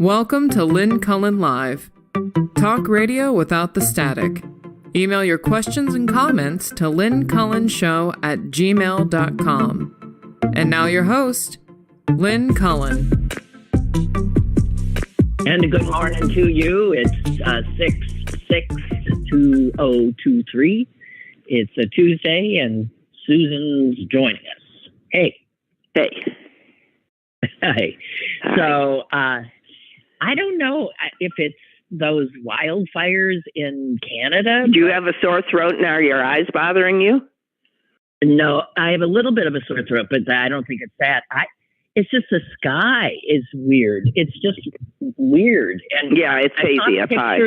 Welcome to Lynn Cullen Live. Talk radio without the static. Email your questions and comments to lynncullenshow@gmail.com. And now your host, Lynn Cullen. And good morning to you. It's 6/6/2023. It's a Tuesday, and Susan's joining us. Hey. Hi. So, I don't know if it's those wildfires in Canada. Do you have a sore throat and are your eyes bothering you? No, I have a little bit of a sore throat, but I don't think it's that. It's just the sky is weird. It's just weird. And yeah, it's hazy up high.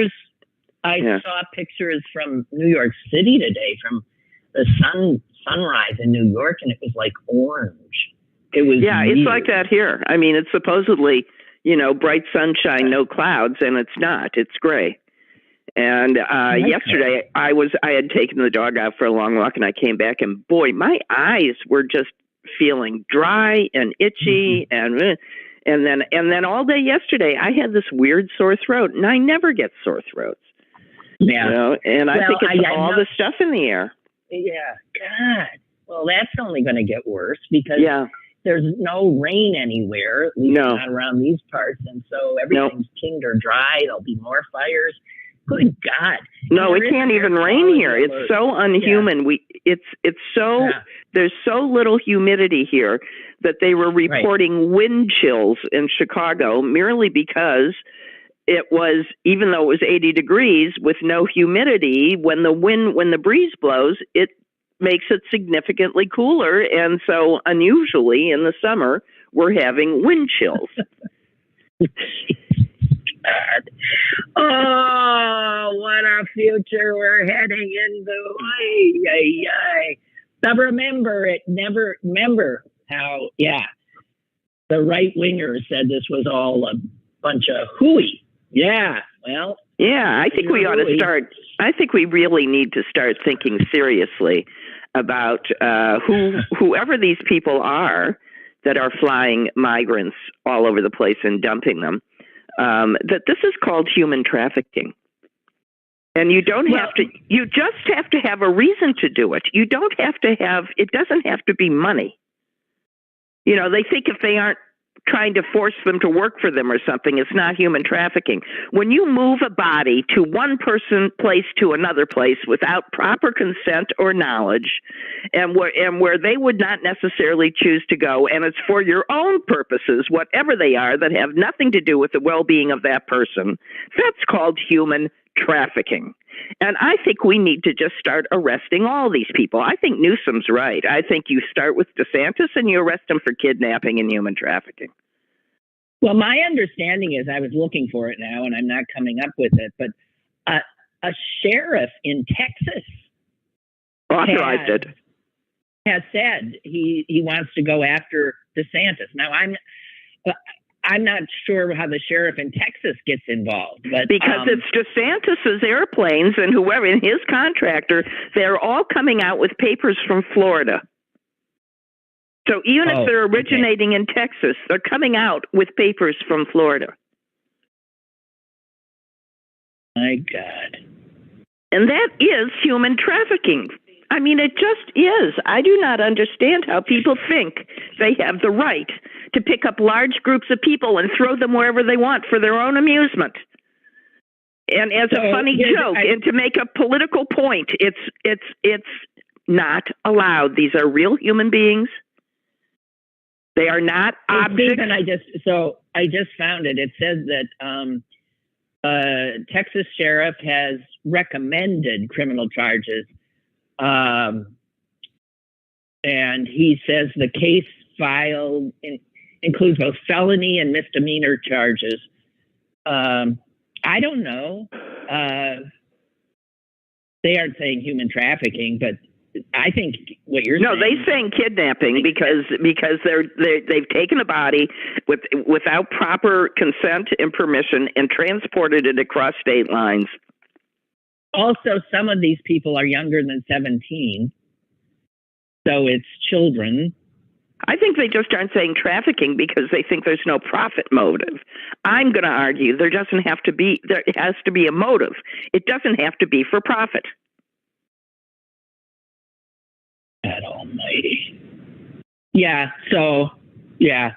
I saw pictures from New York City today from the sunrise in New York, and it was like orange. It was weird. It's like that here. I mean, it's supposedly, bright sunshine, no clouds, and it's not. It's gray. And yesterday, I had taken the dog out for a long walk, and I came back, and boy, my eyes were just feeling dry and itchy, and then all day yesterday, I had this weird sore throat, and I never get sore throats. Yeah, and I think it's all the stuff in the air. Yeah, God. Well, that's only going to get worse because there's no rain anywhere, at least not around these parts, and so everything's tinder dry. There'll be more fires. Good God! No, it can't even rain here. It's so unhuman. There's so little humidity here that they were reporting wind chills in Chicago merely because it was, even though it was 80 degrees with no humidity, when the breeze blows, it makes it significantly cooler. And so unusually in the summer, we're having wind chills. God. Oh, what a future we're heading into. But remember how, the right-wingers said this was all a bunch of hooey. Yeah, well. Yeah, I think we ought to start. I think we really need to start thinking seriously about whoever these people are that are flying migrants all over the place and dumping them. That this is called human trafficking. And you don't have to, you just have to have a reason to do it. You don't have to it doesn't have to be money. They think if they aren't trying to force them to work for them or something, it's not human trafficking. When you move a body to one place to another place without proper consent or knowledge, and where they would not necessarily choose to go, and it's for your own purposes, whatever they are, that have nothing to do with the well-being of that person, that's called human trafficking. And I think we need to just start arresting all these people. I think Newsom's right. I think you start with DeSantis and you arrest him for kidnapping and human trafficking. Well, my understanding is, I was looking for it now and I'm not coming up with it, but a sheriff in Texas authorized it. Has said he wants to go after DeSantis. Now, I'm not sure how the sheriff in Texas gets involved, but because it's DeSantis's airplanes and whoever in his contractor, they're all coming out with papers from Florida. So even if they're originating in Texas, they're coming out with papers from Florida. My God. And that is human trafficking. I mean, it just is. I do not understand how people think they have the right to pick up large groups of people and throw them wherever they want for their own amusement. And as a funny joke, and to make a political point, it's not allowed. These are real human beings. They are not objects. And I just found it. It says that Texas sheriff has recommended criminal charges. And he says the case filed includes both felony and misdemeanor charges. I don't know. They aren't saying human trafficking, but I think what you're saying. No, they're saying kidnapping because they've taken a body without proper consent and permission and transported it across state lines. Also, some of these people are younger than 17, so it's children. I think they just aren't saying trafficking because they think there's no profit motive. I'm going to argue there has to be a motive. It doesn't have to be for profit. God almighty. Yeah, so, yeah.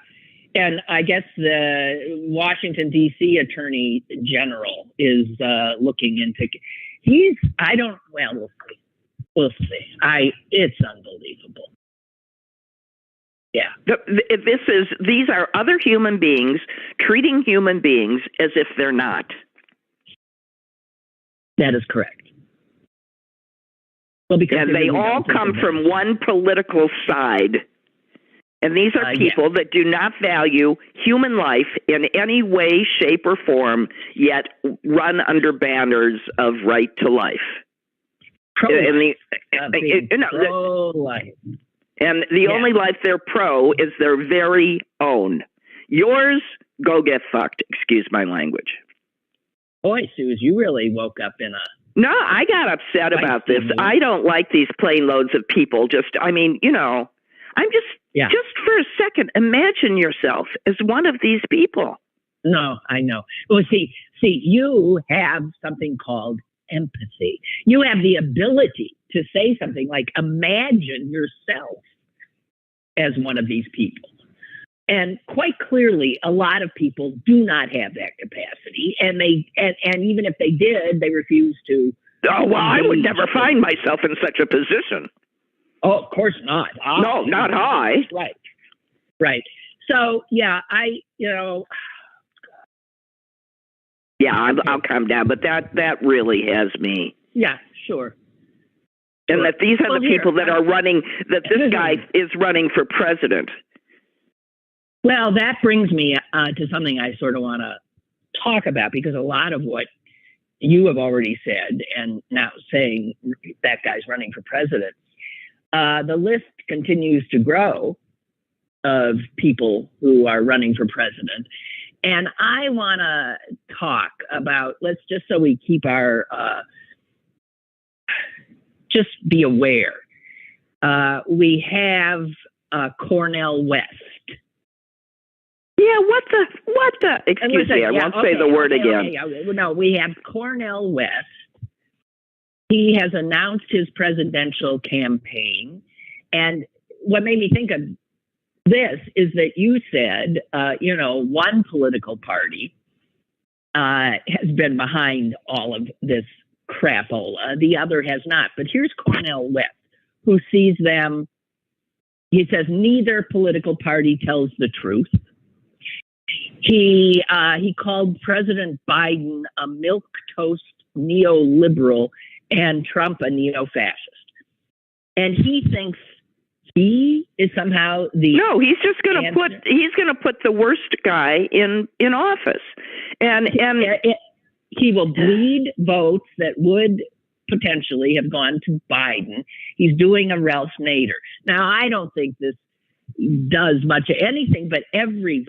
And I guess the Washington, D.C. Attorney General is looking into... We'll see. It's unbelievable. Yeah. These are other human beings treating human beings as if they're not. That is correct. Well, because and they all come from one political side. And these are people that do not value human life in any way, shape, or form, yet run under banners of right to life. Pro-life. And the only life they're pro is their very own. Yours, go get fucked. Excuse my language. Boy, Suze, you really woke up in a... No, I got upset about this. I don't like these plane loads of people. Just for a second, imagine yourself as one of these people. No, I know. Well, see, you have something called empathy. You have the ability to say something like, imagine yourself as one of these people. And quite clearly, a lot of people do not have that capacity. And even if they did, they refuse to. Oh, well, I would never find myself in such a position. Oh, of course not. No, not I. Right. So, yeah, I'll calm down. But that really has me. Yeah, sure. And that these are the people that are running, that this guy is running for president. Well, that brings me to something I sort of want to talk about, because a lot of what you have already said, and now saying that guy's running for president, the list continues to grow of people who are running for president. And I want to talk about, just so we keep our, just be aware. We have Cornell West. Yeah, what the, excuse me, I won't say the word again. No, we have Cornell West. He has announced his presidential campaign. And what made me think of this is that you said, one political party has been behind all of this crapola. The other has not. But here's Cornell West, who sees them. He says neither political party tells the truth. He called President Biden a milquetoast neoliberal and Trump a neo-fascist. And he thinks he is somehow No, he's just going to put the worst guy in office. And he will bleed votes that would potentially have gone to Biden. He's doing a Ralph Nader. Now, I don't think this does much of anything, but every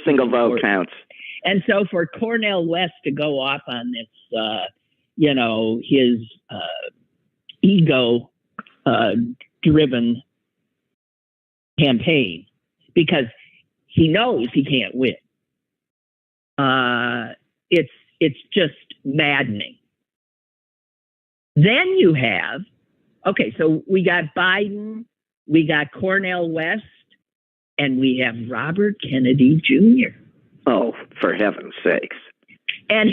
single vote counts. And so for Cornell West to go off on this, his ego driven campaign, because he knows he can't win. It's just maddening. Then you have, so we got Biden, we got Cornell West, and we have Robert Kennedy Jr. Oh, for heaven's sakes. And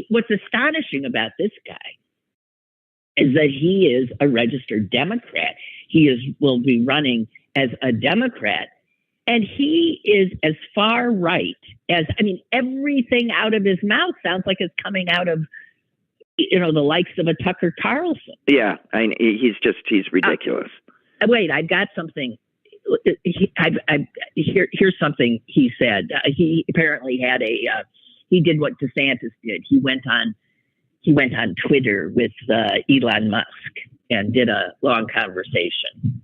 what's astonishing about this guy is that he is a registered Democrat. Will be running as a Democrat. And he is as far right as, everything out of his mouth sounds like it's coming out of, the likes of a Tucker Carlson. Yeah, he's ridiculous. Wait, I've got something. Here's something he said. He apparently had he did what DeSantis did. He went on Twitter with Elon Musk and did a long conversation.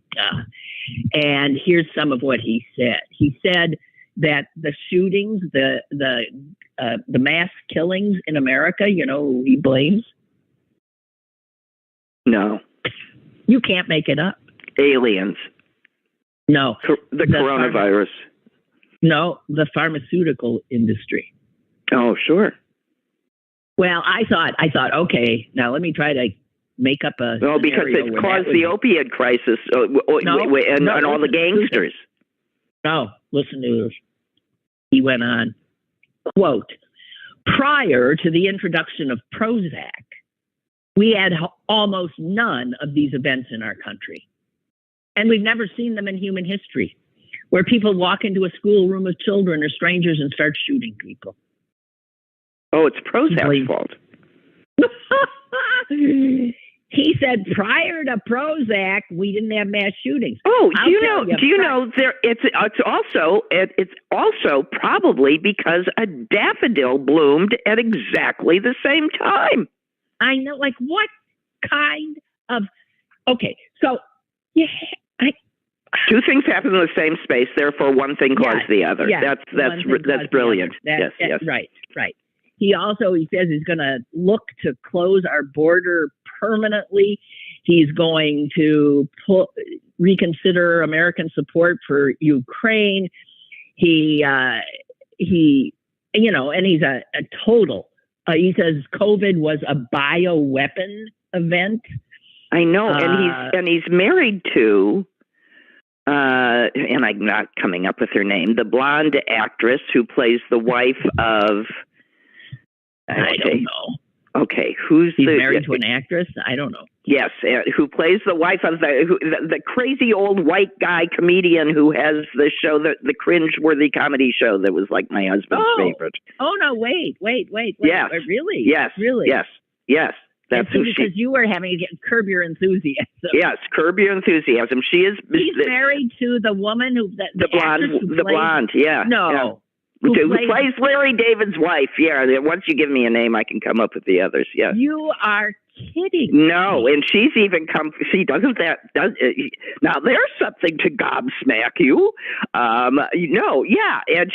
And here's some of what he said. He said that the shootings, the mass killings in America, who he blames? No. You can't make it up. Aliens. No. The coronavirus. No, the pharmaceutical industry. Oh, sure. Well, I thought, okay, now let me try to make up a. No, because it's caused the opiate crisis and all the gangsters. No, listen to this. He went on, quote, prior to the introduction of Prozac, we had almost none of these events in our country. And we've never seen them in human history, where people walk into a schoolroom of children or strangers and start shooting people. Oh, it's Prozac's fault. He said prior to Prozac, we didn't have mass shootings. Oh, do you know there? It's also probably because a daffodil bloomed at exactly the same time. I know, like what kind of? Okay, so yeah, two things happen in the same space, therefore one thing caused the other. Yeah, that's brilliant. Yes. Right. He says he's going to look to close our border permanently. He's going to reconsider American support for Ukraine. He and he's a total. He says COVID was a bioweapon event. I know, and he's married to, and I'm not coming up with her name, the blonde actress who plays the wife of. I don't know. Okay, he's married to an actress? I don't know. Yes, who plays the wife of the crazy old white guy comedian who has the show, the cringe-worthy comedy show that was like my husband's favorite. Oh no! Wait! Yes. Really? Yes. Really? Yes. That's because you were having to Curb Your Enthusiasm. Yes, Curb Your Enthusiasm. He's married to the woman the blonde. Yeah. No. Yeah. Who plays Larry David's wife? Yeah. Once you give me a name, I can come up with the others. Yes. You are kidding. No, and she's even come. See, now there's something to gobsmack you. And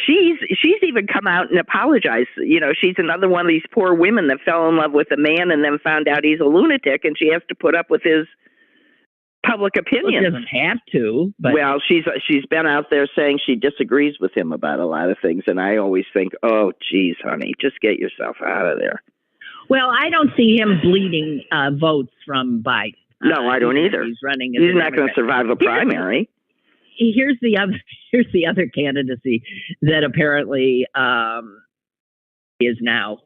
she's even come out and apologized. She's another one of these poor women that fell in love with a man and then found out he's a lunatic, and she has to put up with his public opinion. Well, she doesn't have to. But well, she's been out there saying she disagrees with him about a lot of things, and I always think, oh, geez, honey, just get yourself out of there. Well, I don't see him bleeding votes from Biden. No, I don't either. He's running. He's not going to survive a primary. Here's the other candidacy that apparently is now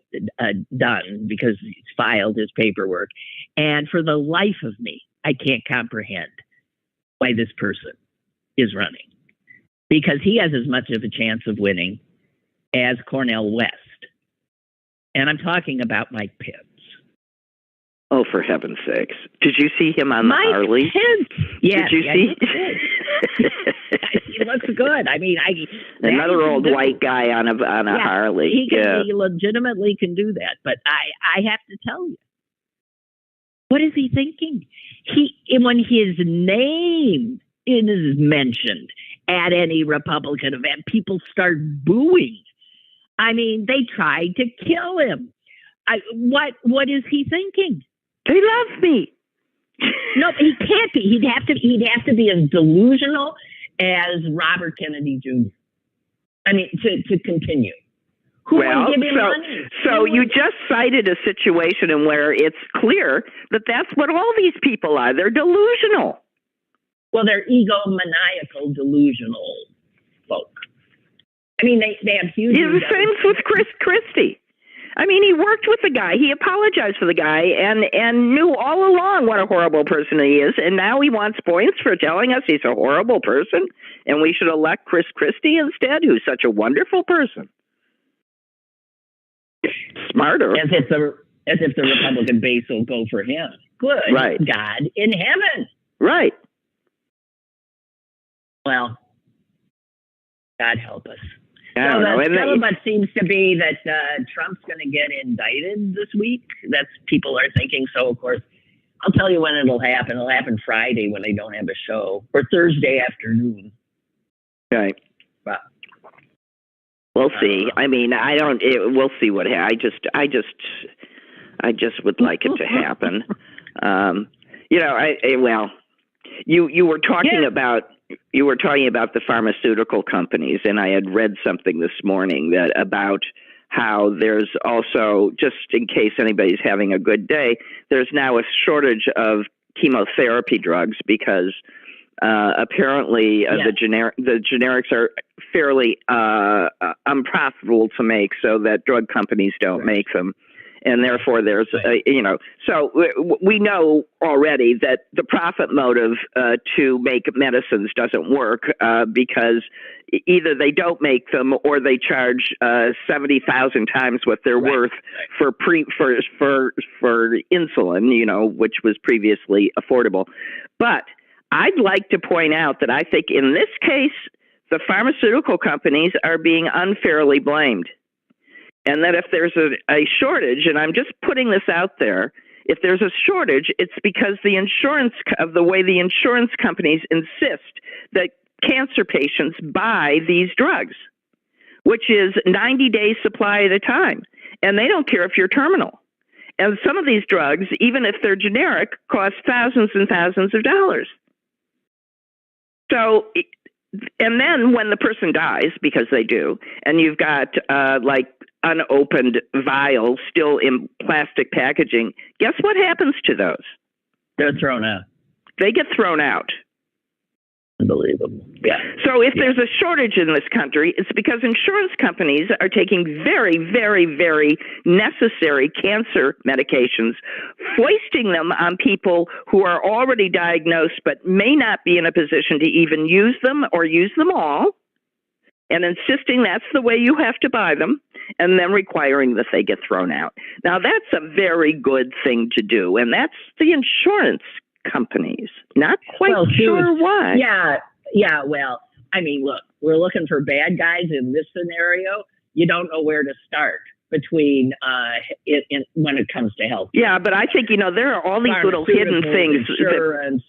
done because he's filed his paperwork, and for the life of me, I can't comprehend why this person is running, because he has as much of a chance of winning as Cornell West. And I'm talking about Mike Pence. Oh, for heaven's sakes. Did you see him on the Harley? Mike Pence. Yeah, did you see? He looks good. I mean, another old white guy on a Harley. He legitimately can do that. But I have to tell you, what is he thinking? When his name is mentioned at any Republican event, people start booing. I mean, they tried to kill him. What is he thinking? They love me. No, he can't be. He'd have to be as delusional as Robert Kennedy Jr. I mean, to continue. Who will give him money? So you just cited a situation in where it's clear that that's what all these people are. They're delusional. Well, they're egomaniacal, delusional folk. I mean, they have huge. It's the same with Chris Christie. I mean, he worked with the guy. He apologized for the guy and knew all along what a horrible person he is. And now he wants points for telling us he's a horrible person. And we should elect Chris Christie instead, who's such a wonderful person. Smarter. As if the Republican base will go for him. Good right. God in heaven. Right. Well, God help us. So the scuttlebutt seems to be that Trump's going to get indicted this week. That's people are thinking. So, of course, I'll tell you when it'll happen. It'll happen Friday when they don't have a show, or Thursday afternoon. Right. But we'll see. I mean, we'll see what happens. I just would like it to happen. You were talking about the pharmaceutical companies, and I had read something this morning about how there's also, just in case anybody's having a good day, there's now a shortage of chemotherapy drugs because apparently the generics are fairly unprofitable to make, so that drug companies don't make them. And therefore, there's, so we know already that the profit motive to make medicines doesn't work because either they don't make them or they charge 70,000 times what they're worth for insulin, which was previously affordable. But I'd like to point out that I think in this case, the pharmaceutical companies are being unfairly blamed. And that if there's a shortage, and I'm just putting this out there, if there's a shortage, it's because the way the insurance companies insist that cancer patients buy these drugs, which is 90 days supply at a time. And they don't care if you're terminal. And some of these drugs, even if they're generic, cost thousands and thousands of dollars. So, and then when the person dies, because they do, and you've got unopened vials still in plastic packaging, guess what happens to those? They're thrown out. They get thrown out. Unbelievable. Yeah. So if there's a shortage in this country, it's because insurance companies are taking very, very, very necessary cancer medications, foisting them on people who are already diagnosed but may not be in a position to even use them or use them all, and insisting that's the way you have to buy them, and then requiring that they get thrown out. Now, that's a very good thing to do, and that's the insurance companies. Not quite sure why. Yeah. Well, I mean, look, we're looking for bad guys in this scenario. You don't know where to start between when it comes to health. Yeah, but I think, there are all these little hidden things. Insurance,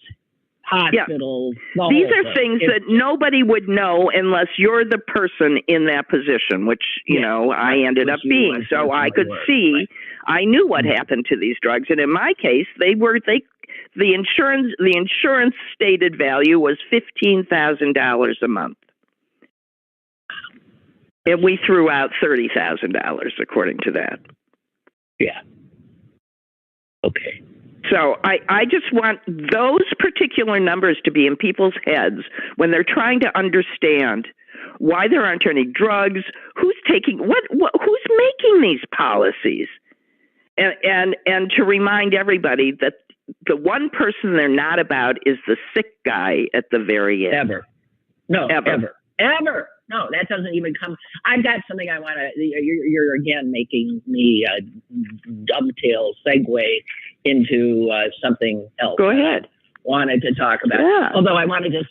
hospitals. Yeah. These are things that nobody would know unless you're the person in that position, which, I ended up being. So I could see, I knew what happened to these drugs. And in my case, the insurance stated value was $15,000 a month. And we threw out $30,000 according to that. Yeah. Okay. So I just want those particular numbers to be in people's heads when they're trying to understand why there aren't any drugs, who's taking who's making these policies, and to remind everybody that the one person they're not about is the sick guy at the very end. Ever. No, ever. No, that doesn't even come. I've got something I want to, you're again making me dovetail, segue into something else. Go ahead. Wanted to talk about. Yeah. Although I want to just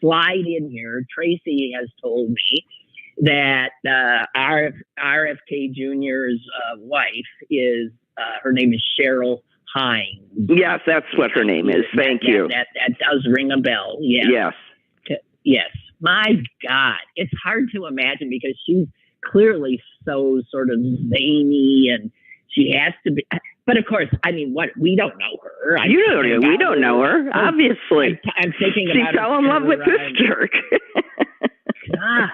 slide in here. Tracy has told me that RFK Jr.'s wife is, her name is Cheryl Hines. Yes, that's what her name is. Thank you. That does ring a bell. Yes. Yes. My God, it's hard to imagine because she's clearly so sort of zany, and she has to be. But of course, I mean, we don't know her. We don't know her, obviously. I'm thinking she about fell in love with this jerk. God.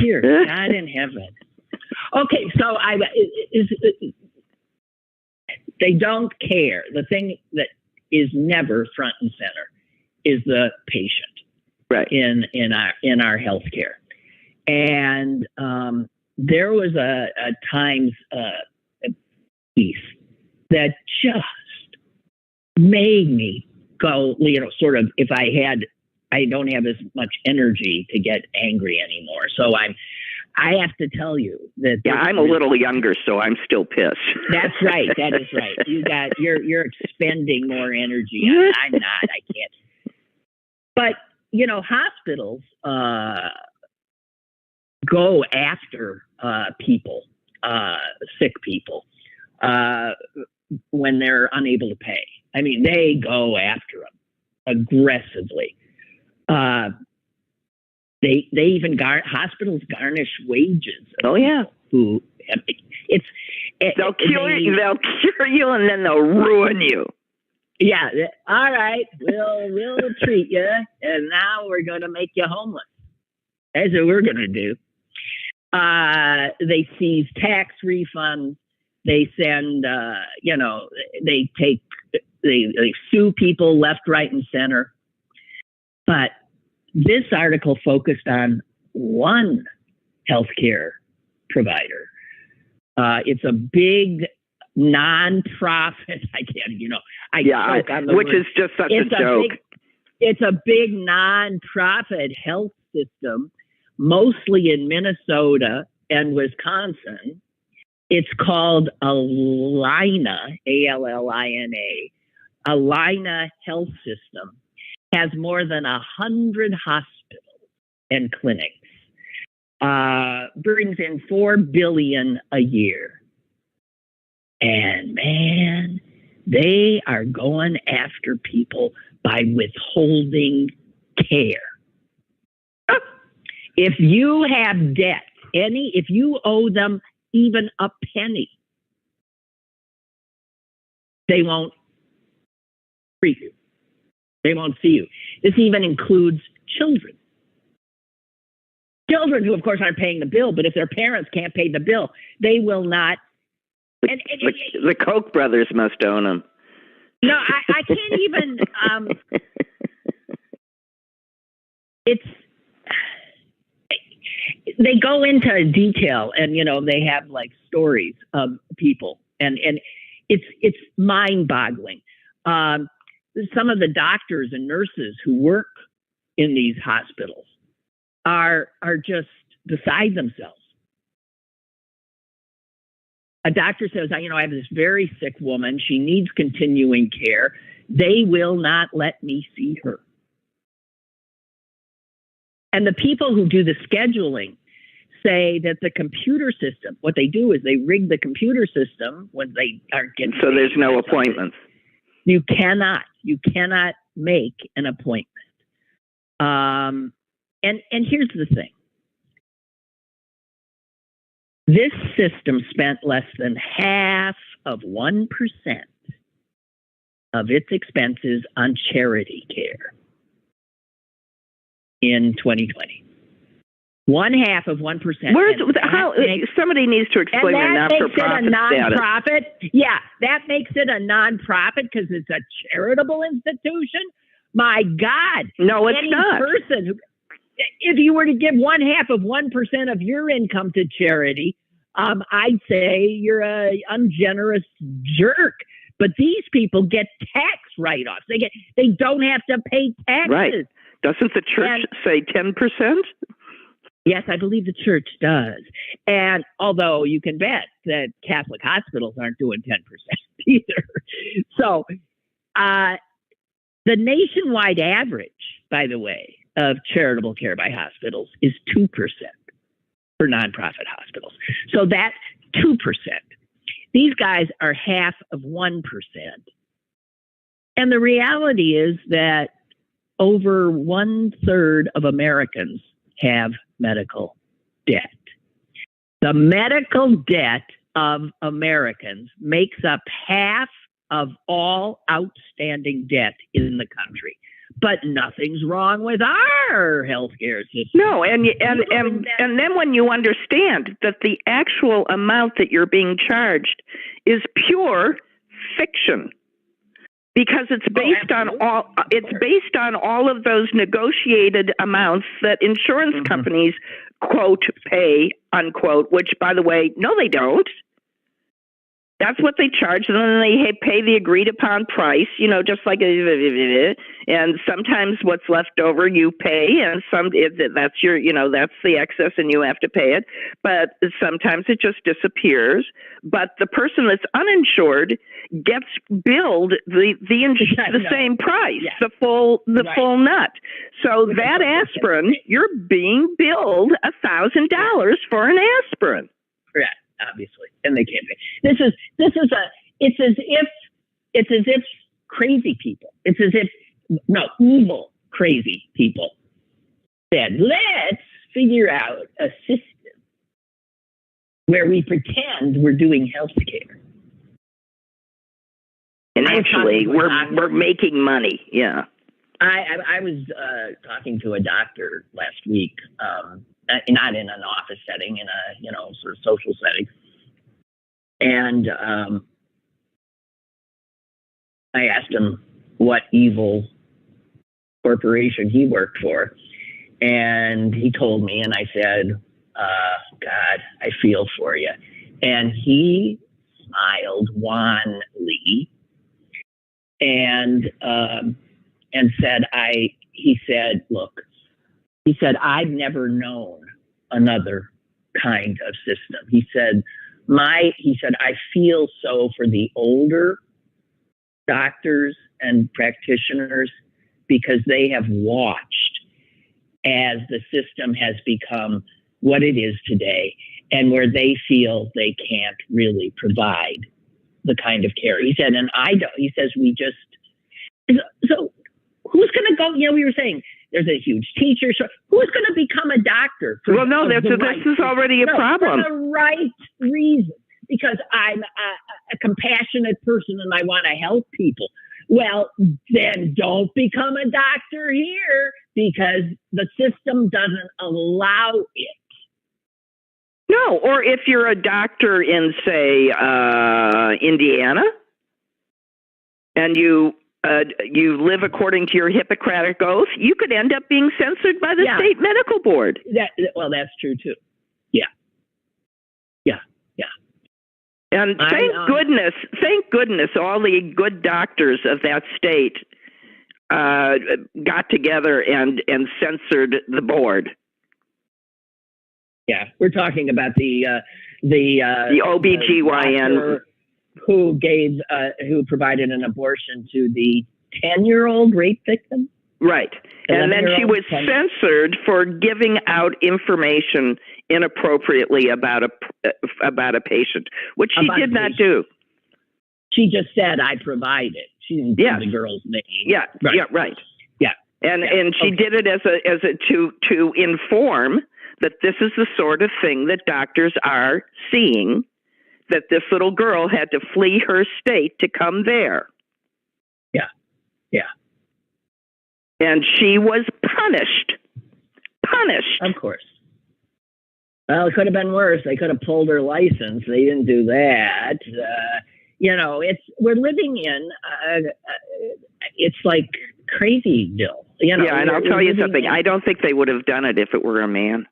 Dear God in heaven. Okay, so they don't care. The thing that is never front and center is the patient, right? In our healthcare, and there was a Times piece that just made me go. Sort of. If I don't have as much energy to get angry anymore, so I have to tell you that. Yeah, I'm a little younger, so I'm still pissed. That's right. That is right. You're expending more energy. I'm not. I can't. But hospitals go after people, sick people, when they're unable to pay. I mean, they go after them aggressively. They even hospitals garnish wages. Oh yeah. They'll cure you and then they'll ruin you. Yeah. All right. We'll treat you, and now we're going to make you homeless. That's what we're going to do. They seize tax refunds. They send, they sue people left, right, and center. But this article focused on one healthcare provider. It's a big nonprofit. I can't, choke on the which word. Is just such a joke. It's a big nonprofit health system, mostly in Minnesota and Wisconsin. It's called Allina, A-L-L-I-N-A, Allina Health System. Has more than 100 hospitals and clinics. Brings in $4 billion a year. And man, they are going after people by withholding care. If you have debt, if you owe them even a penny, they won't treat you. They won't see you. This even includes children. Children who, of course, aren't paying the bill, but if their parents can't pay the bill, they will not. The Koch brothers must own them. No, I can't even. They go into detail, and they have like stories of people, and it's mind-boggling. Some of the doctors and nurses who work in these hospitals are just beside themselves. A doctor says, I have this very sick woman. She needs continuing care. They will not let me see her. And the people who do the scheduling say that the computer system, what they do is they rig the computer system when they aren't getting. So there's no appointments. You cannot make an appointment. And here's the thing. This system spent less than half of 1% of its expenses on charity care in 2020. 1/2 of 1%. Somebody needs to explain the not-for-profit status. Yeah, that makes it a nonprofit because it's a charitable institution. My God. No, it's not. If you were to give 1/2 of 1% of your income to charity, I'd say you're a ungenerous jerk. But these people get tax write-offs. They don't have to pay taxes. Right. Doesn't the church say 10%? Yes, I believe the church does. And although you can bet that Catholic hospitals aren't doing 10% either. So the nationwide average, by the way, of charitable care by hospitals is 2% for nonprofit hospitals. So that's 2%. These guys are 1/2 of 1%. And the reality is that over 1/3 of Americans have medical debt. The medical debt of Americans makes up 1/2 of all outstanding debt in the country. But nothing's wrong with our healthcare system. No, and then when you understand that the actual amount that you're being charged is pure fiction, because it's based on all of those negotiated amounts that insurance companies quote pay unquote, which by the way, no, they don't. That's what they charge, and then they pay the agreed upon price, just like and sometimes what's left over you pay, and that's that's the excess and you have to pay it. But sometimes it just disappears. But the person that's uninsured gets billed the same price, the full nut. So that aspirin, you're being billed $1,000 for an aspirin. Correct. Obviously, and they can't pay. It's as if crazy people. It's as if evil crazy people said, let's figure out a system where we pretend we're doing health care. And financially, we're making money. Yeah. I was talking to a doctor last week, not in an office setting, in a sort of social setting, and I asked him what evil corporation he worked for, and he told me, and I said, God, I feel for you. And he smiled wanly and said, he said, I've never known another kind of system. He said, I feel so for the older doctors and practitioners because they have watched as the system has become what it is today, and where they feel they can't really provide the kind of care. He said, and I don't. He says, so who's going to go? We were saying there's a huge teacher. So who's going to become a doctor? This is already a problem. For the right reason, because I'm a compassionate person and I want to help people. Well, then don't become a doctor here because the system doesn't allow it. No, or if you're a doctor in, say, Indiana, and you live according to your Hippocratic oath, you could end up being censored by the state medical board. That's true too. Yeah. And thank goodness, all the good doctors of that state got together and censored the board. Yeah, we're talking about the OBGYN who provided an abortion to the 10-year-old rape victim. Right, and then she was censored for giving out information inappropriately about a patient, which she did not do. She just said, "I provide it." She didn't give the girl's name. Yeah, right. Yeah, right. Yeah, and she did it as to inform that this is the sort of thing that doctors are seeing, that this little girl had to flee her state to come there. Yeah. And she was punished. Of course. Well, it could have been worse. They could have pulled her license. They didn't do that. We're living in, it's like crazyville. Yeah, and I'll tell you something. I don't think they would have done it if it were a man.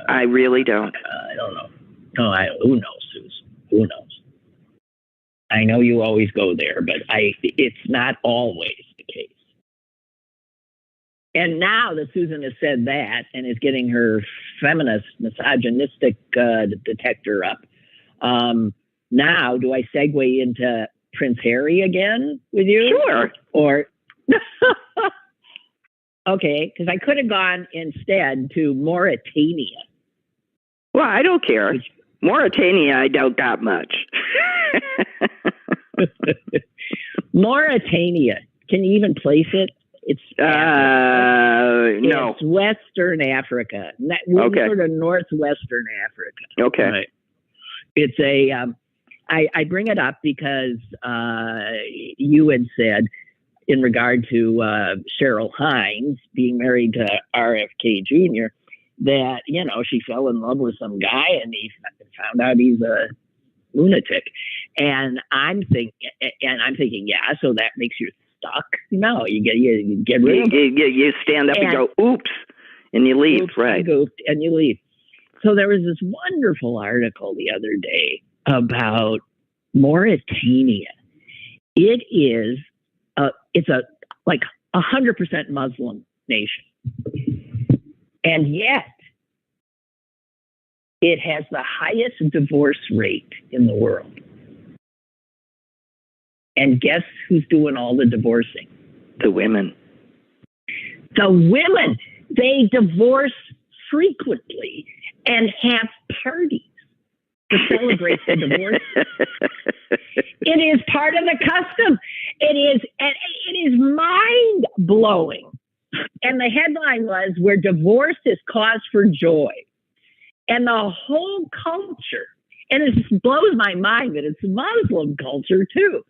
I really don't. I don't know. No, who knows, Susan? Who knows? I know you always go there, but it's not always the case. And now that Susan has said that and is getting her feminist, misogynistic detector up, now do I segue into Prince Harry again with you? Sure. Or okay, because I could have gone instead to Mauritania. Well, I don't care. Mauritania, I don't got much. Mauritania. Can you even place it? It's no. It's Western Africa. Okay. Sort of northwestern Africa. Okay. Right. It's I bring it up because you had said in regard to Cheryl Hines being married to RFK Jr. that she fell in love with some guy and he found out he's a lunatic, and I'm thinking, yeah, so that makes you stuck. No, you get rid of it. You stand up and go, oops, and you leave. Oops, right. And you leave. So there was this wonderful article the other day about Mauritania. It is it's a 100% Muslim nation, and yet it has the highest divorce rate in the world. And guess who's doing all the divorcing? The women. The women. They divorce frequently and have parties to celebrate the divorce. It is part of the custom. It is mind blowing. And the headline was, "Where divorce is cause for joy." And the whole culture And it just blows my mind that it's Muslim culture too.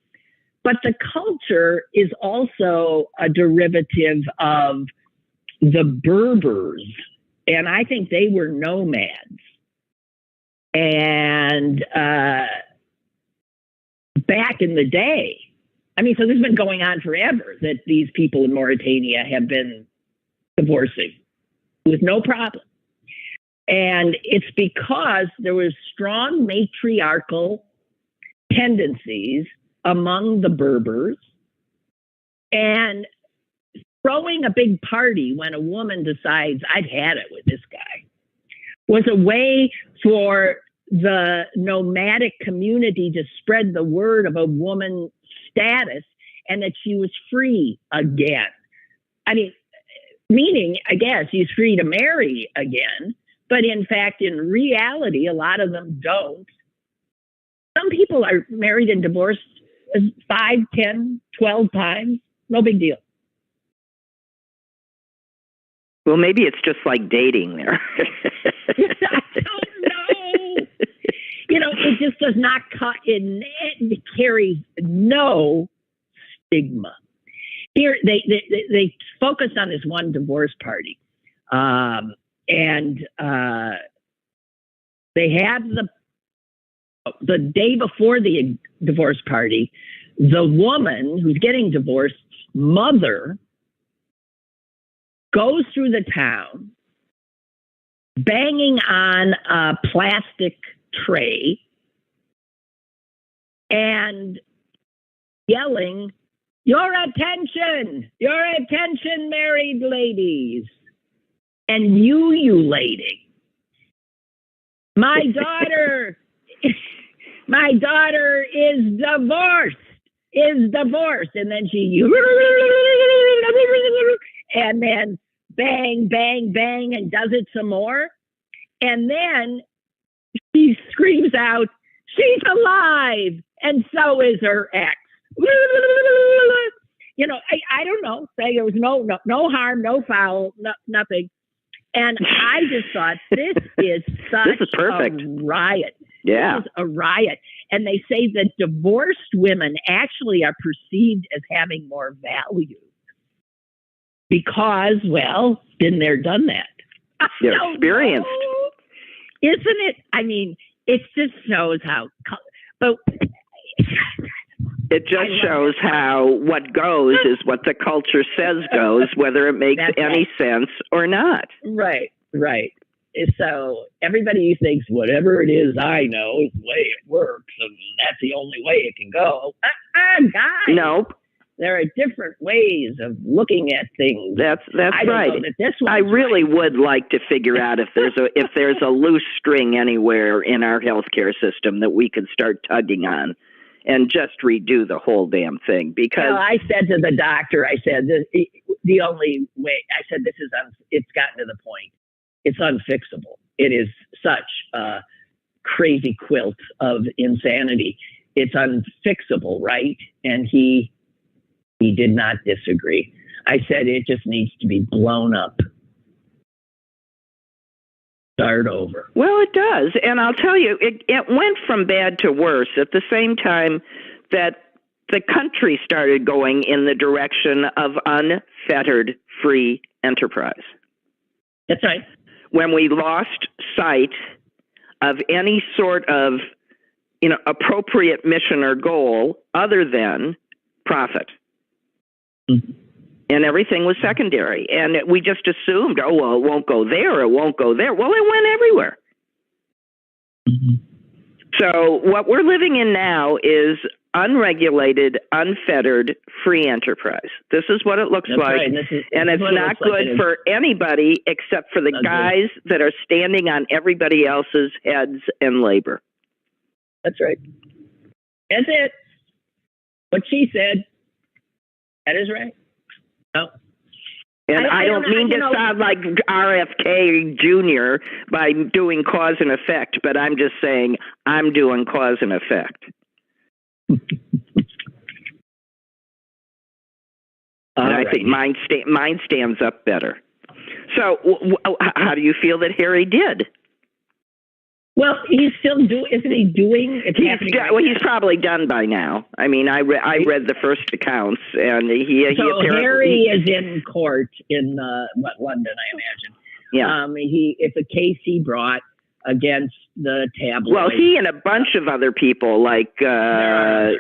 But the culture is also a derivative of the Berbers. And I think they were nomads. And back in the day, I mean, so this has been going on forever, that these people in Mauritania have been divorcing with no problem. And it's because there was strong matriarchal tendencies among the Berbers, and throwing a big party when a woman decides, I've had it with this guy, was a way for the nomadic community to spread the word of a woman's status and that she was free again. I mean, meaning, I guess, she's free to marry again, but in fact, in reality, a lot of them don't. Some people are married and divorced 5, 10, 12 times. No big deal. Well, maybe it's just like dating there. I don't know. You know, it just does not cut in. It carries no stigma. Here, they focused on this one divorce party. And they had the day before the divorce party, the woman who's getting divorced, mother, goes through the town, banging on a plastic tray and yelling, your attention, married ladies, and ululating. My daughter is divorced. And then she, and then bang, bang, bang, and does it some more. And then she screams out, she's alive, and so is her ex. You know, I don't know. Say there was no harm, no foul, nothing. And I just thought, this is such this is perfect. A riot. Yeah. This is a riot. And they say that divorced women actually are perceived as having more value because, well, been there, done that. They're experienced. Isn't it? I mean, it just shows how, but it just shows how what goes is what the culture says goes, whether it makes any sense or not. Right. So everybody thinks whatever it is I know is the way it works, and that's the only way it can go. Guys. Nope. There are different ways of looking at things. That's right. I really would like to figure out if there's a loose string anywhere in our healthcare system that we could start tugging on and just redo the whole damn thing. Because I said to the doctor, I said the only way. I said it's gotten to the point. It's unfixable. It is such a crazy quilt of insanity. It's unfixable, right? And he did not disagree. I said it just needs to be blown up. Start over. Well, it does. And I'll tell you, it went from bad to worse at the same time that the country started going in the direction of unfettered free enterprise. That's right. When we lost sight of any sort of, appropriate mission or goal other than profit. Mm-hmm. And everything was secondary. And we just assumed, it won't go there, it won't go there. Well, it went everywhere. Mm-hmm. So what we're living in now is unregulated, unfettered, free enterprise. This is what it looks like. Right. And it's not good for anybody except for the guys that are standing on everybody else's heads and labor. That's right. That's it. What she said. That is right. No. And I don't mean to sound like RFK Jr. by doing cause and effect, but I'm just saying I'm doing cause and effect. And I think mine stands up better. So how do you feel that Harry did? Well, he's still isn't he doing? He's probably done by now. I mean, I read the first accounts, and he Harry is in court in London, I imagine. Yeah. It's a case he brought against the tabloid. Well, he and a bunch of other people, like yeah,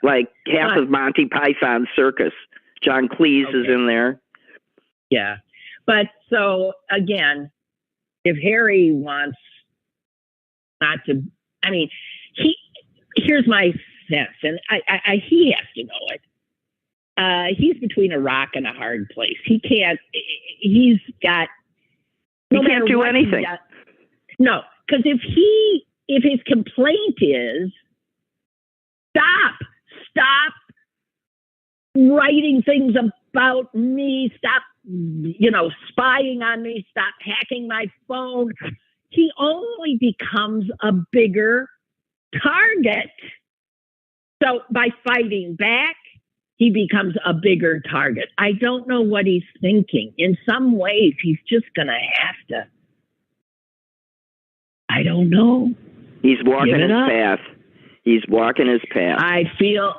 like half of Monty Python Circus. John Cleese is in there. Yeah, but so again, if Harry wants not to, I mean, here's my sense, and he has to know it. He's between a rock and a hard place. He can't. He can't do anything. No, because if his complaint is stop writing things about me, stop spying on me, stop hacking my phone, he only becomes a bigger target. So by fighting back, he becomes a bigger target. I don't know what he's thinking. In some ways, he's just going to have to. I don't know. He's walking his path. He's walking his path. I do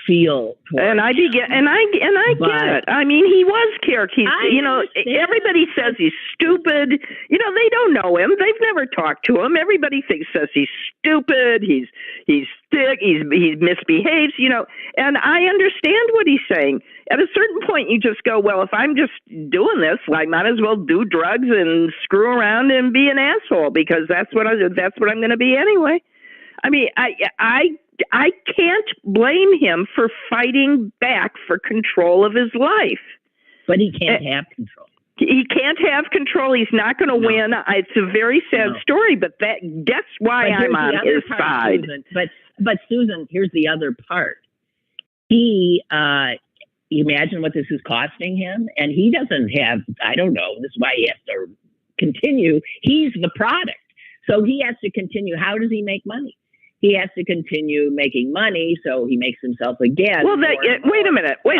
feel. And I get it. I mean, he was characterized. Everybody says he's stupid. They don't know him. They've never talked to him. Everybody says he's stupid. He's thick. He misbehaves. And I understand what he's saying. At a certain point, you just go, well, if I'm just doing this, I might as well do drugs and screw around and be an asshole, because that's what I'm going to be anyway. I mean, I can't blame him for fighting back for control of his life. But he can't have control. He can't have control. He's not going to win. It's a very sad story, but that's why I'm on his side. Susan. But Susan, here's the other part. He, imagine what this is costing him, and he doesn't have. I don't know. This is why he has to continue. He's the product, so he has to continue. How does he make money? He has to continue making money, so he makes himself again. Well, wait a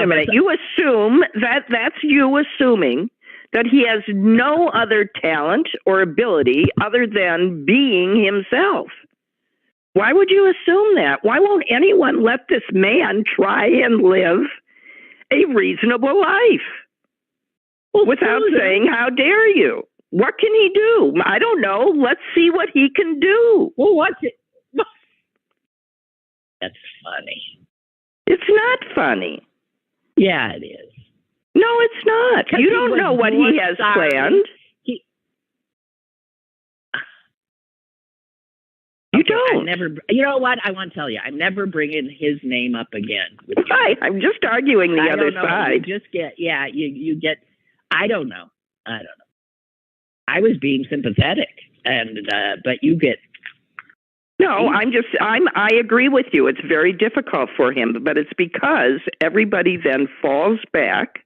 minute. You assume that's you assuming that he has no other talent or ability other than being himself. Why would you assume that? Why won't anyone let this man try and live a reasonable life without saying, how dare you? What can he do? I don't know. Let's see what he can do. Well, what's it? That's funny. It's not funny. Yeah, it is. No, it's not. You don't know what he has planned. You don't. You know what? I want to tell you, I'm never bringing his name up again. Right. I'm just arguing the other side. You just get, you get, I don't know. I was being sympathetic, but you get. No, I agree with you. It's very difficult for him, but it's because everybody then falls back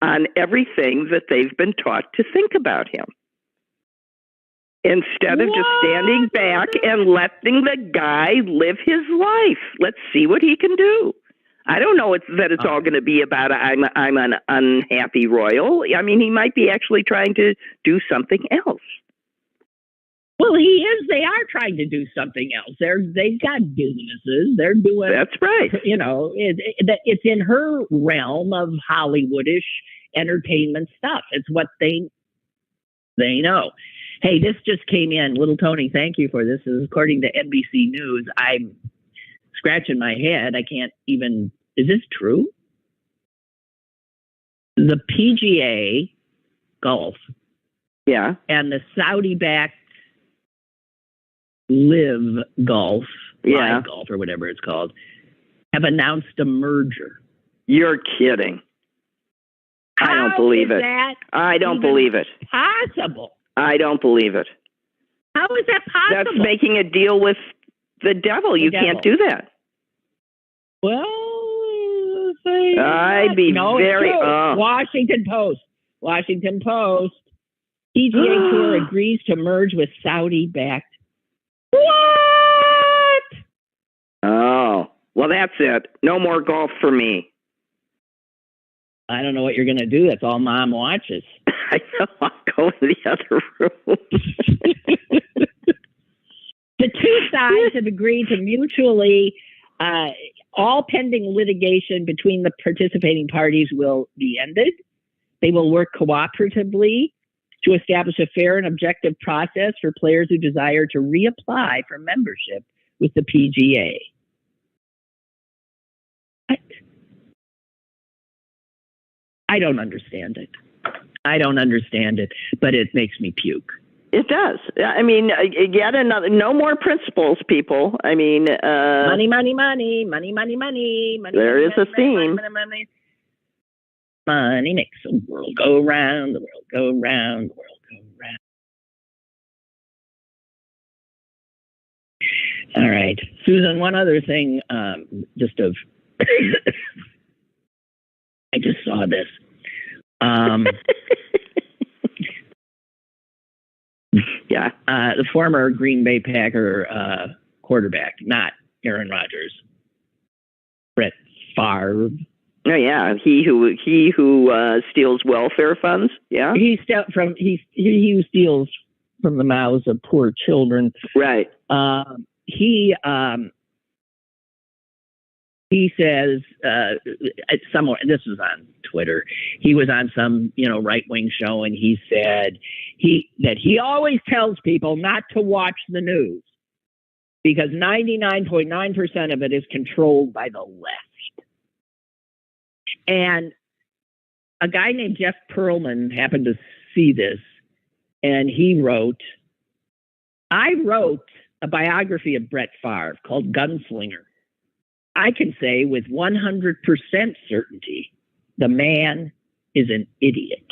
on everything that they've been taught to think about him. Instead of just standing back and letting the guy live his life. Let's see what he can do. I don't know that it's all going to be about I'm an unhappy royal. I mean, he might be actually trying to do something else. Well, he is. They are trying to do something else. They've got businesses. They're doing. That's right. It's in her realm of Hollywoodish entertainment stuff. It's what they know. Hey, this just came in. Little Tony, thank you for this. This is according to NBC News. I'm scratching my head. I can't even. Is this true? The PGA Golf. Yeah. And the Saudi-backed Live Golf, Live Golf, or whatever it's called, have announced a merger. You're kidding. I don't believe it. I don't believe it. Possible. I don't believe it. How is that possible? That's making a deal with the devil. You can't do that. Well, I'd be very. Washington Post. PGA Tour agrees to merge with Saudi-backed. What? Oh, well, that's it. No more golf for me. I don't know what you're going to do. That's all Mom watches. I know. go in the other room. The two sides have agreed to mutually, all pending litigation between the participating parties will be ended. They will work cooperatively to establish a fair and objective process for players who desire to reapply for membership with the PGA. I don't understand it. I don't understand it, but it makes me puke. It does. I mean, yet another, no more principles, people. I mean, money, money, money, money, money, money, money. There is a theme. Money makes the world go round, the world go round, the world go round. All right, Susan, one other thing, I just saw this. Yeah. The former Green Bay Packer quarterback, not Aaron Rodgers, Brett Favre. Oh yeah, he who steals welfare funds. Yeah, he steals from the mouths of poor children. Right. He says somewhere, this was on Twitter, he was on some right-wing show, and he said that he always tells people not to watch the news because 99.9% of it is controlled by the left. And a guy named Jeff Pearlman happened to see this, and he wrote, I wrote a biography of Brett Favre called Gunslinger. I can say with 100% certainty, the man is an idiot.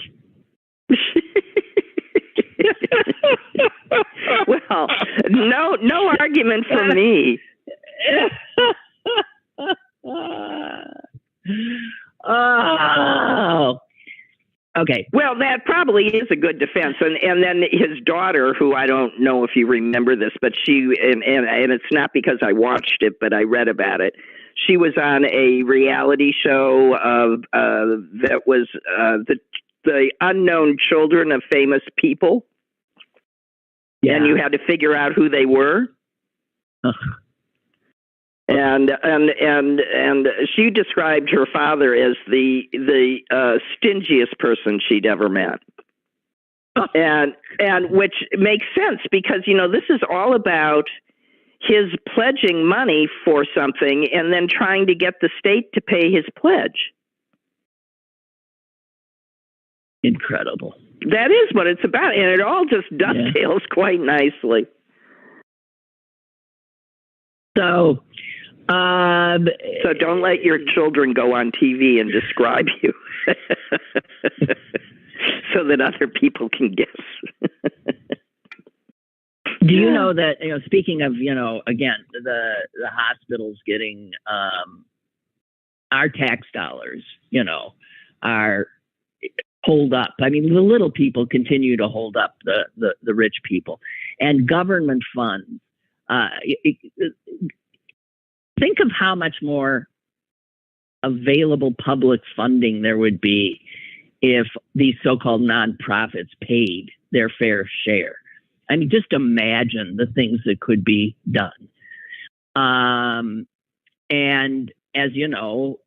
Well, no argument from me. Oh, okay. Well, that probably is a good defense, and then his daughter, who I don't know if you remember this, but she and it's not because I watched it, but I read about it. She was on a reality show that was the unknown children of famous people, and you had to figure out who they were. And she described her father as the stingiest person she'd ever met, and which makes sense because this is all about his pledging money for something and then trying to get the state to pay his pledge. Incredible. That is what it's about, and it all just dovetails quite nicely. So don't let your children go on TV and describe you so that other people can guess. Do you know that, speaking of, again, the hospitals getting our tax dollars, are hold up. I mean, the little people continue to hold up the rich people, and government funds. Think of how much more available public funding there would be if these so-called nonprofits paid their fair share. I mean, just imagine the things that could be done. And as you know,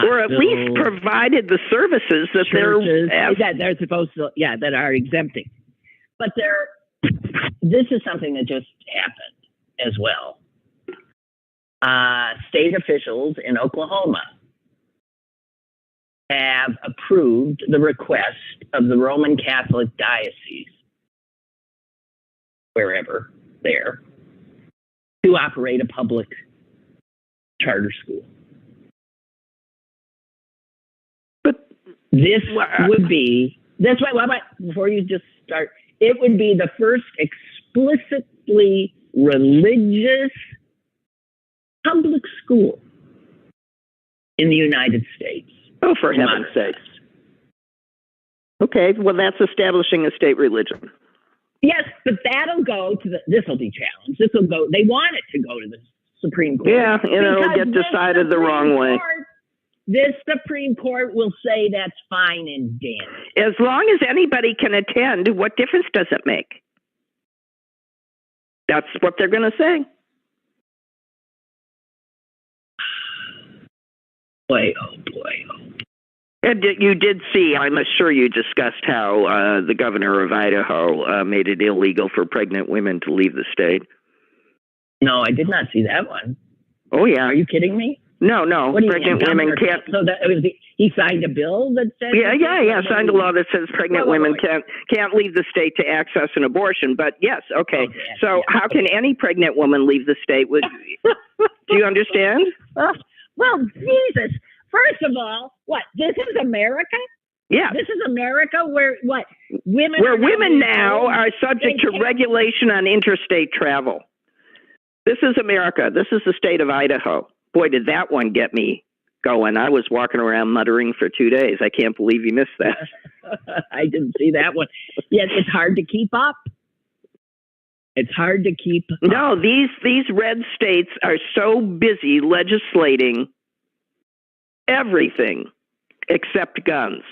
or at least provided the services that they're supposed to, that are exempting. But this is something that just happened as well. State officials in Oklahoma have approved the request of the Roman Catholic Diocese, wherever there, to operate a public charter school. But this would be, that's why, before you just start, it would be the first explicitly religious public school in the United States. Oh, for heaven's sakes. Okay, well, that's establishing a state religion. Yes, but that'll go to this will be challenged. They want it to go to the Supreme Court. Yeah, and it'll get decided the wrong way. This Supreme Court will say that's fine and dandy. As long as anybody can attend, what difference does it make? That's what they're going to say. Boy, oh boy, oh. And you did see, I'm sure you discussed how the governor of Idaho made it illegal for pregnant women to leave the state. No, I did not see that one. Oh, yeah. Are you kidding me? No. Pregnant women can't. So that it was he signed a bill that said. Yeah. Signed a law that says pregnant women can't leave the state to access an abortion. But yes, okay. So how can any pregnant woman leave the state? Do you understand? Well, Jesus. First of all, what? This is America? Yeah. This is America where what? Women now are subject to regulation on interstate travel. This is America. This is the state of Idaho. Boy, did that one get me going. I was walking around muttering for 2 days. I can't believe you missed that. I didn't see that one. Yes, it's hard to keep up. It's hard to keep up. No, these red states are so busy legislating everything except guns.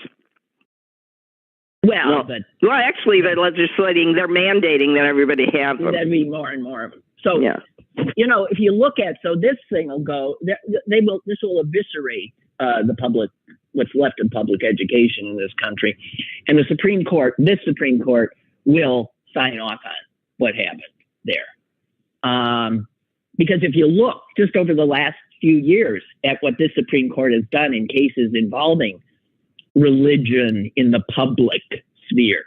Well, actually, they're they're mandating that everybody have them. There'd be more and more of them. So, if you look at, this thing will go, this will eviscerate the public, what's left of public education in this country. And this Supreme Court will sign off on what happened there. Because if you look just over the last few years at what this Supreme Court has done in cases involving religion in the public sphere.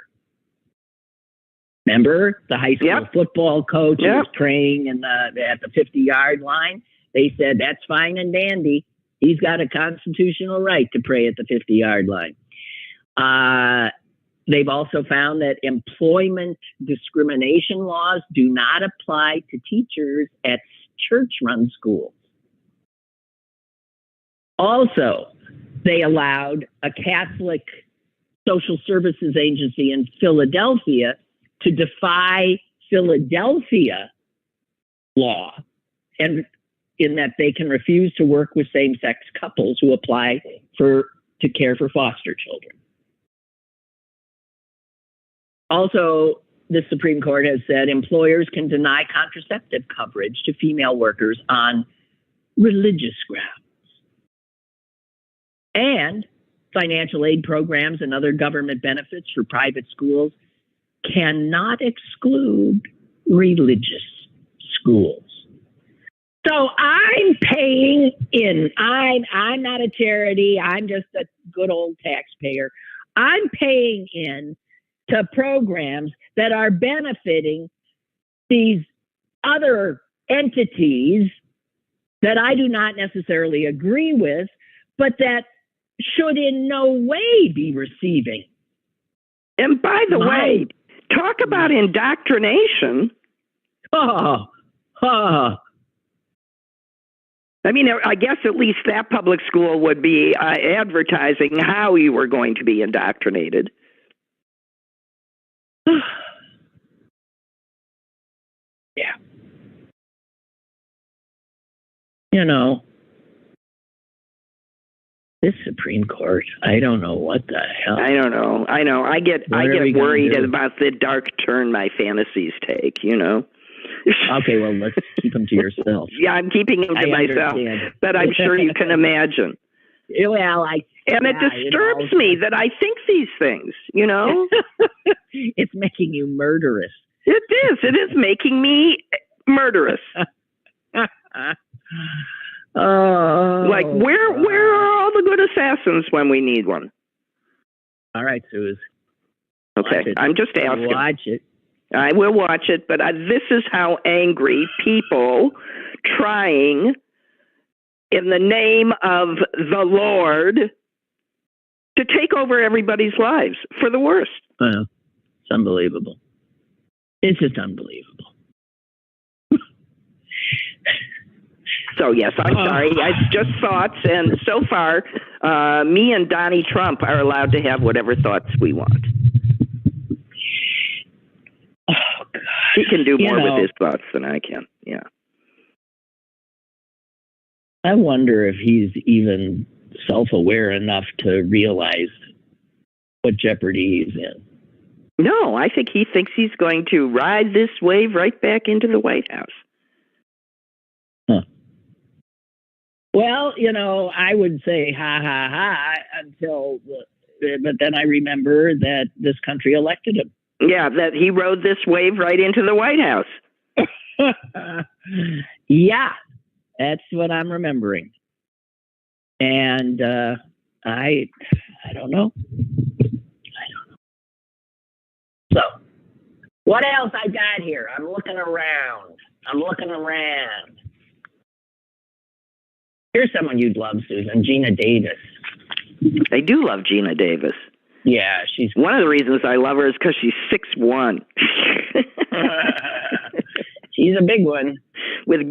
Remember the high school football coach who was praying at the 50-yard line? They said that's fine and dandy. He's got a constitutional right to pray at the 50-yard line. They've also found that employment discrimination laws do not apply to teachers at church-run schools. Also, they allowed a Catholic social services agency in Philadelphia to defy Philadelphia law, and in that they can refuse to work with same-sex couples who apply to care for foster children. Also, the Supreme Court has said employers can deny contraceptive coverage to female workers on religious grounds. And financial aid programs and other government benefits for private schools cannot exclude religious schools. So I'm paying in. I'm not a charity. I'm just a good old taxpayer. I'm paying in to programs that are benefiting these other entities that I do not necessarily agree with, but that should in no way be receiving. And by the way, talk about indoctrination. I mean, I guess at least that public school would be advertising how you were going to be indoctrinated. Yeah. This Supreme Court, I don't know what the hell. I don't know. I know. I get worried about the dark turn my fantasies take, Okay, well, let's keep them to yourself. Yeah, I'm keeping them to myself, but I'm sure you can imagine. Well, and it disturbs me that I think these things, It's making you murderous. It is. It is making me murderous. Like, where are all the good assassins when we need one? All right, Suze. Okay, I'm just asking. Watch it. I will watch it, but this is how angry people trying in the name of the Lord to take over everybody's lives for the worst. It's unbelievable. It's just unbelievable. So, yes, I'm sorry. It's just thoughts, and so far, me and Donnie Trump are allowed to have whatever thoughts we want. Oh, God. He can do more with his thoughts than I can, yeah. I wonder if he's even self-aware enough to realize what jeopardy he's in. No, I think he thinks he's going to ride this wave right back into the White House. Huh. Well, I would say ha, ha, ha, but then I remember that this country elected him. Yeah, that he rode this wave right into the White House. Yeah, that's what I'm remembering. And I don't know. So, what else I got here? I'm looking around. Here's someone you'd love, Susan, Gina Davis. I do love Gina Davis. Yeah, she's one of the reasons I love her is because she's 6'1". She's a big one. With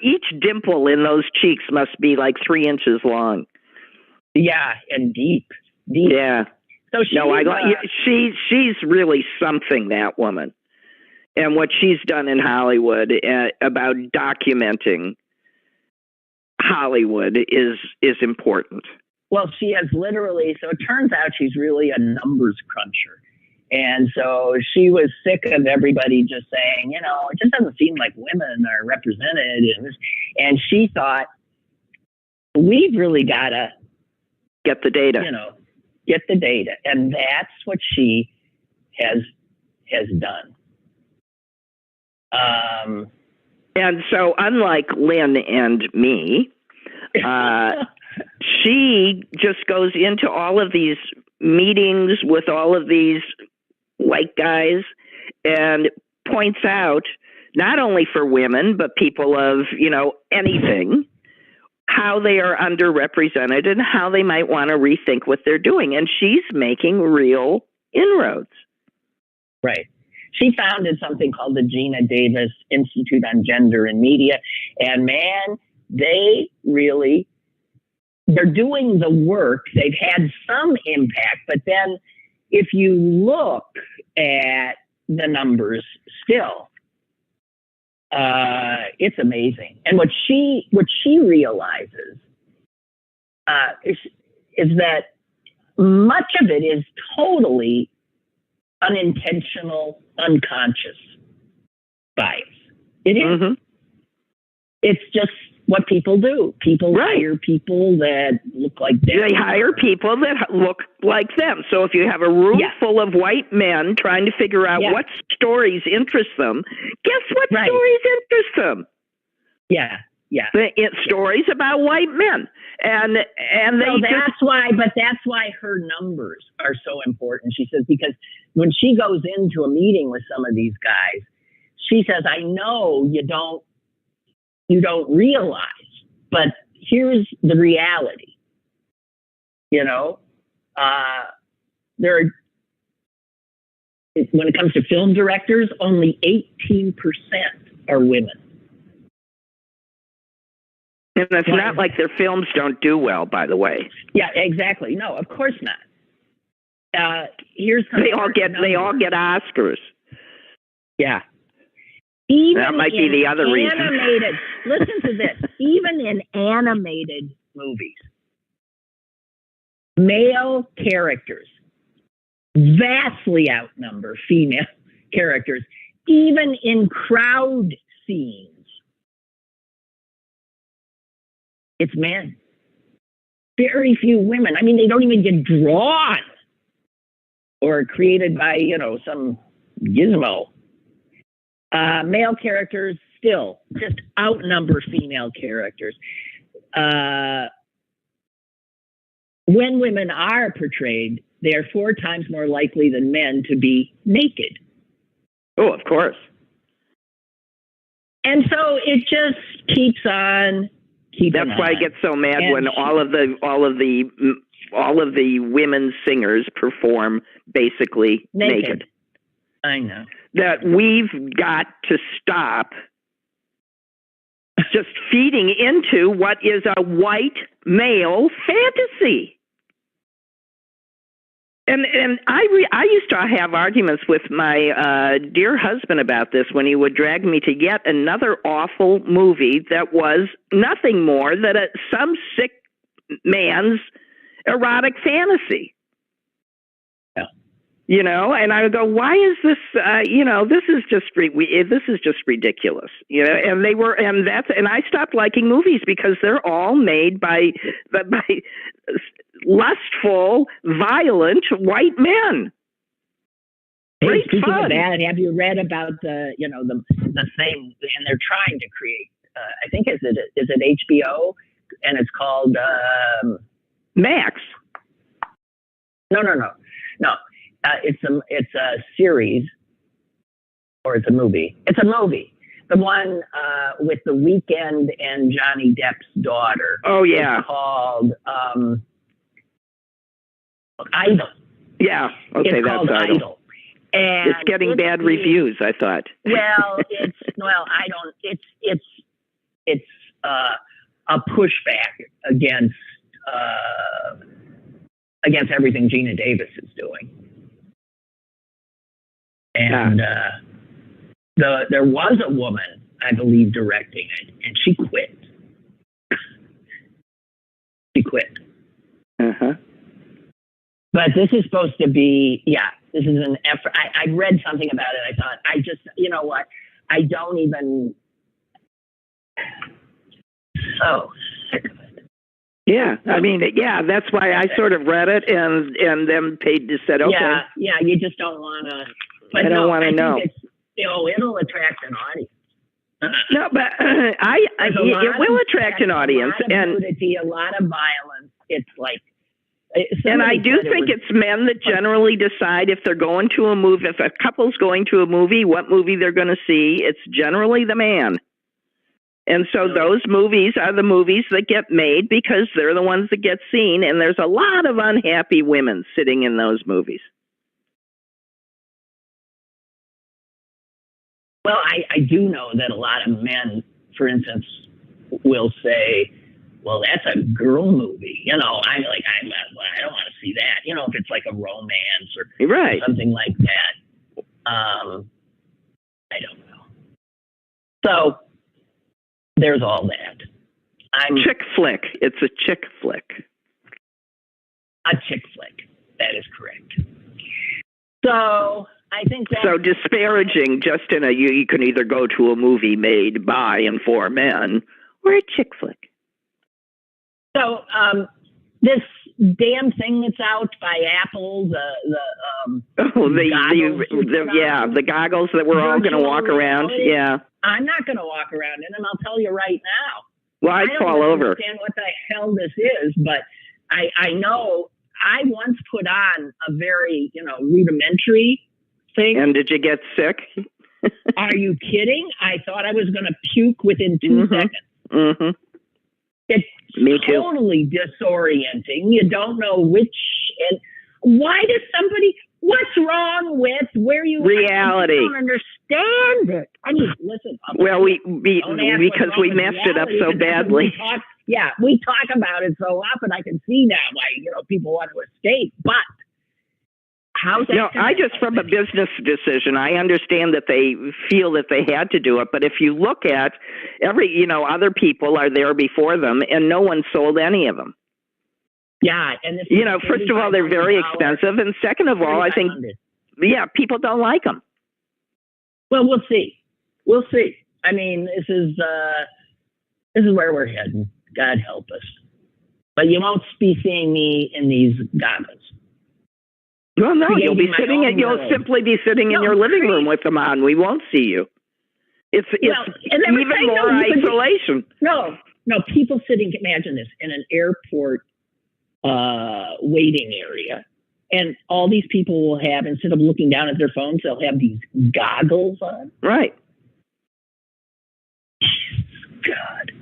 each dimple in those cheeks must be like 3 inches long. Yeah, and deep. Yeah. So she's really something, that woman, and what she's done in Hollywood about documenting Hollywood is important. Well, she has literally. So it turns out she's really a numbers cruncher. And so she was sick of everybody just saying, it just doesn't seem like women are represented. And she thought, we've really got to get the data. Get the data. And that's what she has done. And so unlike Lynn and me, she just goes into all of these meetings with all of these white guys and points out, not only for women, but people of, anything, how they are underrepresented and how they might want to rethink what they're doing. And she's making real inroads. Right. She founded something called the Gina Davis Institute on Gender and Media. And man, they're doing the work. They've had some impact, but then if you look at the numbers still, it's amazing. And what she realizes is that much of it is totally unintentional, unconscious bias. It is. Mm-hmm. It's just what people do. People hire people that look like them. They hire people that look like them. So if you have a room full of white men trying to figure out what stories interest them, guess what stories interest them? Yeah. It's stories about white men. And that's why her numbers are so important. She says, because when she goes into a meeting with some of these guys, she says, I know you don't realize, but here's the reality. There are, when it comes to film directors, only 18% are women. And it's not like their films don't do well, by the way. Yeah, exactly. No, of course not. They all get Oscars. Yeah. That might be the other reason. Listen to this. Even in animated movies, male characters vastly outnumber female characters, even in crowd scenes. It's men. Very few women. I mean, they don't even get drawn or created by, some gizmo. Male characters still just outnumber female characters. When women are portrayed, they are 4 times more likely than men to be naked. Oh, of course. And so it just keeps on. That's why I get so mad when all of the women singers perform basically naked. I know. That we've got to stop just feeding into what is a white male fantasy. And I used to have arguments with my dear husband about this when he would drag me to yet another awful movie that was nothing more than some sick man's erotic fantasy. Yeah. You know, and I would go, why is this? You know, this is just ridiculous. You know, and I stopped liking movies because they're all made by lustful, violent white men. Hey, speaking of that, have you read about the thing? And they're trying to create. I think is it HBO, and it's called Max. No. It's a series, or it's a movie. It's a movie. The one with The Weeknd and Johnny Depp's daughter. Oh yeah. It's called Idol. Yeah. Okay, it's that's called Idol. And it's getting bad reviews, I thought. Well, it's a pushback against everything Gina Davis is doing. And there was a woman, I believe, directing it, and she quit. She quit. Uh-huh. But this is supposed to be, this is an effort. I read something about it. I thought, you know what? I don't even, so sick of it. Yeah, I mean, that's why I sort of read it and then said, okay. Yeah, you just don't want to. I don't want to know. It'll attract an audience. No, but it will attract an audience. A lot of nudity, a lot of violence. It's like, and I do think it's men that generally decide if they're going to a movie, if a couple's going to a movie, what movie they're going to see. It's generally the man. And so those movies are the movies that get made because they're the ones that get seen. And there's a lot of unhappy women sitting in those movies. Well, I do know that a lot of men, for instance, will say, well, that's a girl movie. You know, I don't want to see that. You know, if it's like a romance or something like that. I don't know. So there's all that. Chick flick. It's a chick flick. A chick flick. That is correct. So I think that's so disparaging. Just in you can either go to a movie made by and for men or a chick flick. So this damn thing that's out by Apple, the goggles that we're all going to walk around. Yeah, I'm not going to walk around in them. I'll tell you right now. Well, I'd fall over. I don't understand what the hell this is, but I know I once put on a very rudimentary thing. And did you get sick? Are you kidding? I thought I was going to puke within 2 seconds. Mm-hmm. It's totally disorienting. You don't know which and why does somebody. What's wrong with where you reality? I don't understand it. I mean, listen. Well, because we messed it up so badly. We talk about it so often. I can see now why people want to escape, but. I just, from a business decision, I understand that they feel that they had to do it. But if you look at other people are there before them and no one sold any of them. Yeah. And first of all, they're very expensive. And second of all, I think, people don't like them. Well, we'll see. We'll see. I mean, this is where we're heading. God help us. But you won't be seeing me in these goggles. Well, no, you'll simply be sitting in your living room with them on. We won't see you. It's even more isolation. No, people sitting, imagine this, in an airport waiting area. And all these people will have, instead of looking down at their phones, they'll have these goggles on. Right. God.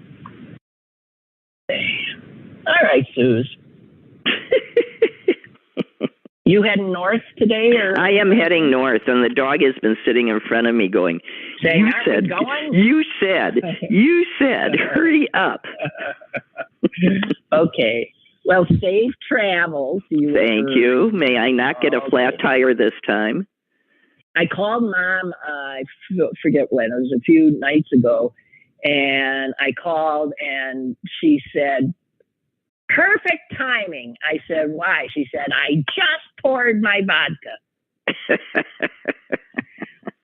Damn. All right, Suze. You heading north today, or I am heading north, and the dog has been sitting in front of me, going. You said, hurry up. Okay. Well, safe travels. Thank you. May I not get a flat tire this time? I called Mom. I forget when. It was a few nights ago, and I called, and she said, Perfect timing. I said, why? She said, I just poured my vodka.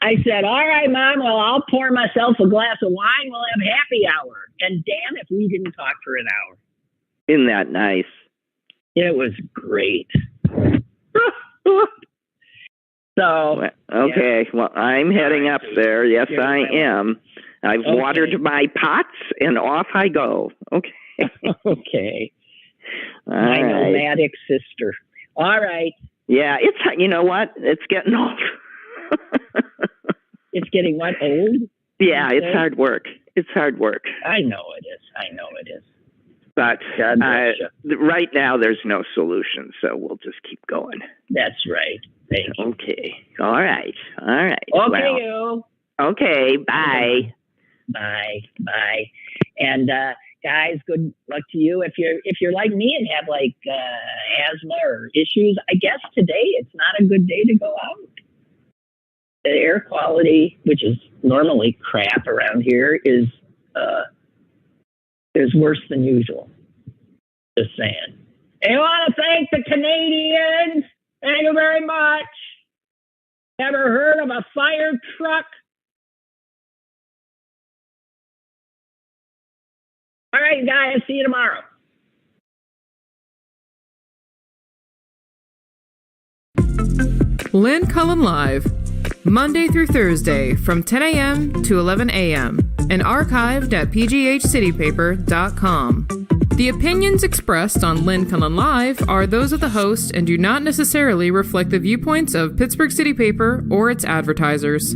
I said, all right, Mom, well, I'll pour myself a glass of wine. We'll have happy hour. And damn if we didn't talk for an hour. Isn't that nice? It was great. So, okay. Well, I'm heading up there. Yes, I am. I've watered my pots and off I go. Okay. Okay. My nomadic sister. All right. Yeah, it's, you know what? It's getting old. It's getting what, old? Yeah, it's hard work. It's hard work. I know it is. But right now, there's no solution, so we'll just keep going. That's right. Thank you. Okay. All right. Okay, well, okay, bye. Bye. And guys, good luck to you. If you're like me and have like asthma or issues, I guess today it's not a good day to go out. The air quality, which is normally crap around here, is worse than usual. Just saying. And I want to thank the Canadians. Thank you very much. Ever heard of a fire truck? All right, guys. See you tomorrow. Lynn Cullen Live, Monday through Thursday from 10 a.m. to 11 a.m. and archived at pghcitypaper.com. The opinions expressed on Lynn Cullen Live are those of the host and do not necessarily reflect the viewpoints of Pittsburgh City Paper or its advertisers.